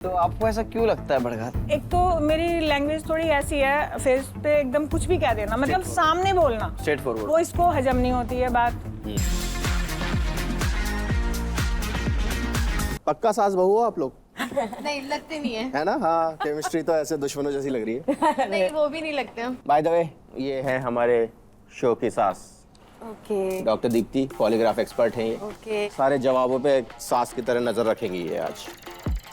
तो आपको ऐसा क्यों लगता है भड़काती? एक तो मेरी लैंग्वेज थोड़ी ऐसी है, फेस पे एकदम कुछ भी कह देना, मतलब सामने बोलना, स्ट्रेट फॉरवर्ड, वो इसको हजम नहीं होती है बात। पक्का सास बहू हो आप लोग? नहीं लगते नहीं है ना? हाँ, केमिस्ट्री तो ऐसे दुश्मनों जैसी लग रही है। है नहीं वो भी नहीं लगते हम। बाय द वे, ये है हमारे शो की सास, okay doctor Deepti, polygraph expert हैं ये। ओके सारे जवाबों पे सास की तरह नजर रखेंगी ये आज।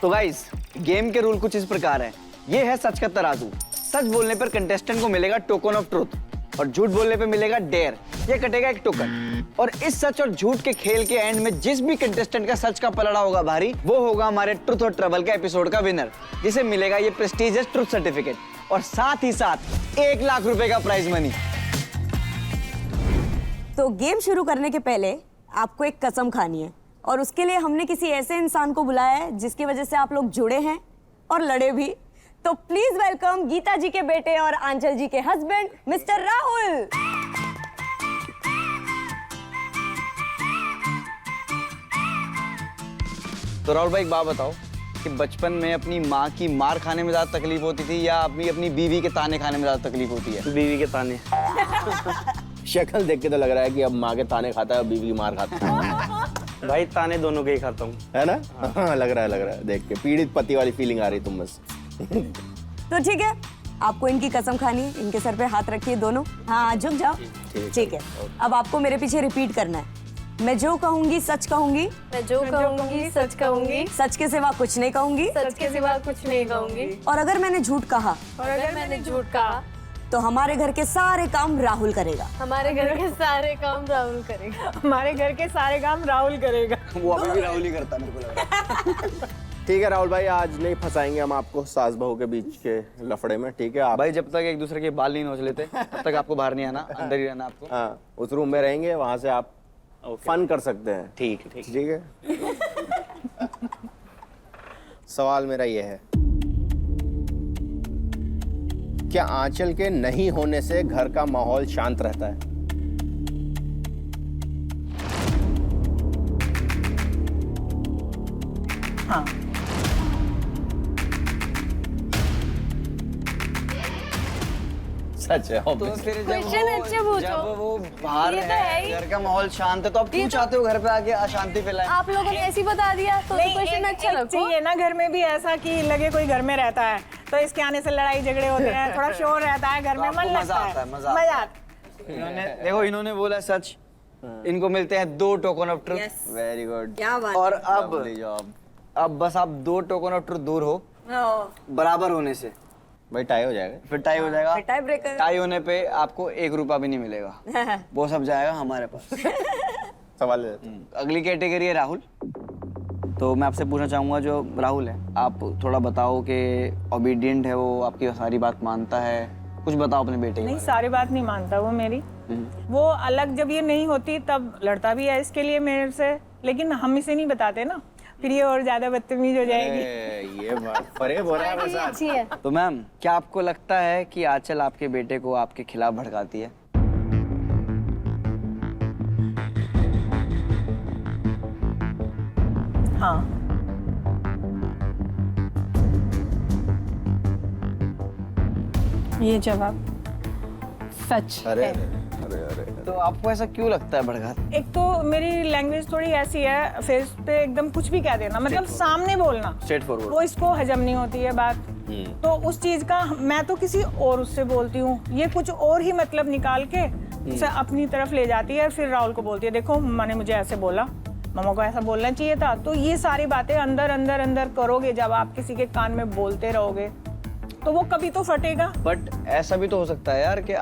तो गाइस, गेम के रूल कुछ इस प्रकार हैं। ये है सच का तराजू। सच बोलने पर कंटेस्टेंट को मिलेगा टोकन ऑफ ट्रुथ और झूठ बोलने पर मिलेगा डेयर। ये कटेगा एक टोकन और इस सच और झूठ के खेल के एंड में जिस भी कंटेस्टेंट का सच का पलड़ा होगा भारी, वो होगा हमारे ट्रुथ और ट्रबल के एपिसोड का विनर, जिसे मिलेगा ये प्रेस्टीजियस ट्रुथ सर्टिफिकेट और साथ ही साथ 1 लाख रुपए का प्राइज मनी। तो गेम शुरू करने के पहले आपको एक कसम खानी है और उसके लिए हमने किसी ऐसे इंसान को बुलाया है जिसकी वजह से आप लोग जुड़े हैं और लड़े भी। तो प्लीज वेलकम गीता जी के बेटे और आंचल जी के हस्बैंड मिस्टर राहुल। तो राहुल भाई एक बात बताओ कि बचपन में अपनी माँ की मार खाने में ज्यादा तकलीफ होती थी या अपनी बीवी के ताने खाने में ज्यादा तकलीफ होती है? बीवी के ताने। शक्ल देख के तो लग रहा है कि अब माँ के ताने खाता है और बीवी की मार खाता है। भाई ताने दोनों के ही खाता हूँ। है ना? हाँ, लग रहा है देख के पीड़ित पति वाली फीलिंग आ रही तुम बस। तो ठीक है, आपको इनकी कसम खानी है। इनके सर पे हाथ रखिए दोनों। हाँ, झुक जाओ। ठीक है, अब आपको मेरे पीछे रिपीट करना है। मैं जो कहूंगी सच कहूंगी, मैं जो कहूंगी सच कहूंगी, सच के सिवा कुछ नहीं कहूंगी, सच के सिवा कुछ नहीं कहूंगी, और अगर मैंने झूठ कहा और अगर मैंने झूठ कहा तो हमारे घर के सारे काम राहुल करेगा। हमारे घर के सारे काम राहुल करेगा। हमारे घर के सारे काम राहुल करेगा। वो अभी भी राहुल ही करता है, मेरे को लग रहा है। ठीक है राहुल भाई, आज नहीं फंसाएंगे हम आपको सास बहू के बीच के लफड़े में। ठीक है आप भाई जब तक एक दूसरे के बाल नहीं नोच लेते तब तक आपको बाहर नहीं आना, अंदर ही रहना आपको। हाँ, उस रूम में रहेंगे, वहां से आप फन कर सकते हैं। ठीक है ठीक है। सवाल मेरा ये है, क्या आंचल के नहीं होने से घर का माहौल शांत रहता है? हाँ, सच है। तो फिर Question अच्छे पूछो। जब वो बाहर ये तो है है, ही। घर का माहौल शांत है, तो आप क्यों चाहते हो घर पे आके अशांति फैलाए? आप लोगों ने ऐसी बता दिया तो क्वेश्चन अच्छा रखो। चाहिए ना घर में भी ऐसा कि लगे कोई घर में रहता है तो इसके आने से लड़ाई झगड़े होते हैं, थोड़ा शोर रहता है घर में, मन आपको लगता है, मजा आता है। देखो इन्होंने बोला सच, इनको मिलते हैं 2 token of truth. Very good. क्या बात और अब बस आप 2 टोकन ऑफ ट्रुथ दूर हो बराबर होने से, भाई टाई हो जाएगा। फिर टाई हो जाएगा। Tie breaker. टाई होने पे आपको 1 रुपया भी नहीं मिलेगा, वो सब जाएगा हमारे पास। सवाल अगली कैटेगरी है राहुल। तो मैं आपसे पूछना चाहूंगा, जो राहुल है, आप थोड़ा बताओ कि ओबीडियंट है वो, आपकी सारी बात मानता है, कुछ बताओ अपने बेटे के नहीं, बारे सारी बात नहीं मानता वो मेरी। वो अलग जब ये नहीं होती तब लड़ता भी है इसके लिए मेरे से, लेकिन हम इसे नहीं बताते ना, फिर ये और ज्यादा बदतमीज हो जाएगी। ये बात फरेब हो रहा है बस आज। अच्छी है। में। तो मैम, क्या आपको लगता है कि आंचल आपके बेटे को आपके खिलाफ भड़काती है? हाँ, ये जवाब सच अरे है। अरे अरे तो आपको ऐसा क्यों लगता है भड़काती? एक तो मेरी लैंग्वेज थोड़ी ऐसी है, फेस पे एकदम कुछ भी कह देना, मतलब सामने बोलना, स्ट्रेट फॉरवर्ड। वो इसको हजम नहीं होती है बात। तो उस चीज का मैं तो किसी और उससे बोलती हूँ, ये कुछ और ही मतलब निकाल के उसे अपनी तरफ ले जाती है, फिर राहुल को बोलती है देखो मम्मा ने मुझे ऐसे बोला, मम्मा को ऐसा बोलना चाहिए था। तो ये सारी बातें अंदर अंदर अंदर करोगे, जब आप किसी के कान में बोलते रहोगे तो वो कभी तो फटेगा। बट ऐसा भी तो हो सकता है यार कि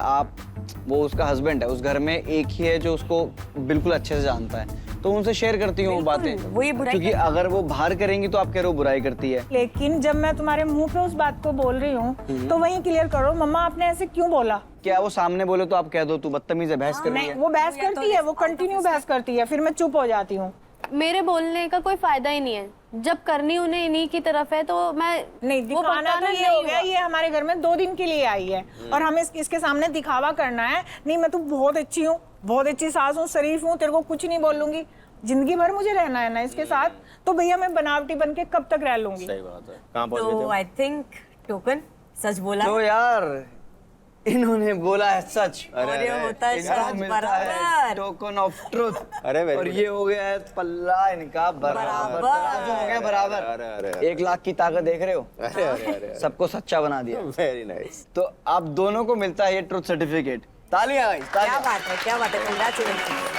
वो उसका हस्बैंड है, उस घर में एक ही है जो उसको बिल्कुल अच्छे से जानता है, तो उनसे शेयर करती हूँ वो बातें, वो ये बुराई क्योंकि अगर वो बाहर करेंगी तो आप कह रहे हो बुराई करती है। लेकिन जब मैं तुम्हारे मुंह पे उस बात को बोल रही हूँ तो वही क्लियर करो, मम्मा आपने ऐसे क्यों बोला। क्या वो सामने बोले तो आप कह दो तू बदतमीज है, बहस कर रही नहीं, है? वो बहस करती है, वो कंटिन्यू बहस करती है, फिर मैं चुप हो जाती हूँ। मेरे बोलने का कोई फायदा ही नहीं है, जब करनी उन्हें इन्हीं की तरफ है तो मैं नहीं, वो दिखाना तो पकाना ये नहीं हो गया, हुआ। ये हमारे घर में 2 दिन के लिए आई है और हमें इसके सामने दिखावा करना है। नहीं, मैं तो बहुत अच्छी हूँ, बहुत अच्छी सास हूँ, शरीफ हूँ, तेरे को कुछ नहीं बोलूंगी। जिंदगी भर मुझे रहना है ना इसके साथ, तो भैया मैं बनावटी बन के कब तक रह लूंगी। सही बात है। कहाँ पहुंच गए तो थे? आई थिंक टोकन सच बोला तो यार इन्होंने बोला है सच और ये होता है इनको सच मिलता है बराबर। Token of truth. अरे very और good. ये हो गया है पल्ला इनका बराबर। तराजू हो गया बराबर। अरे 1 लाख की ताकत देख रहे हो, अरे अरे अरे सबको सच्चा बना दिया। Very nice. तो आप दोनों को मिलता है ये ट्रुथ सर्टिफिकेट। तालियां guys, क्या तालियां। बात है, क्या बात है, कंग्रेचुलेशन।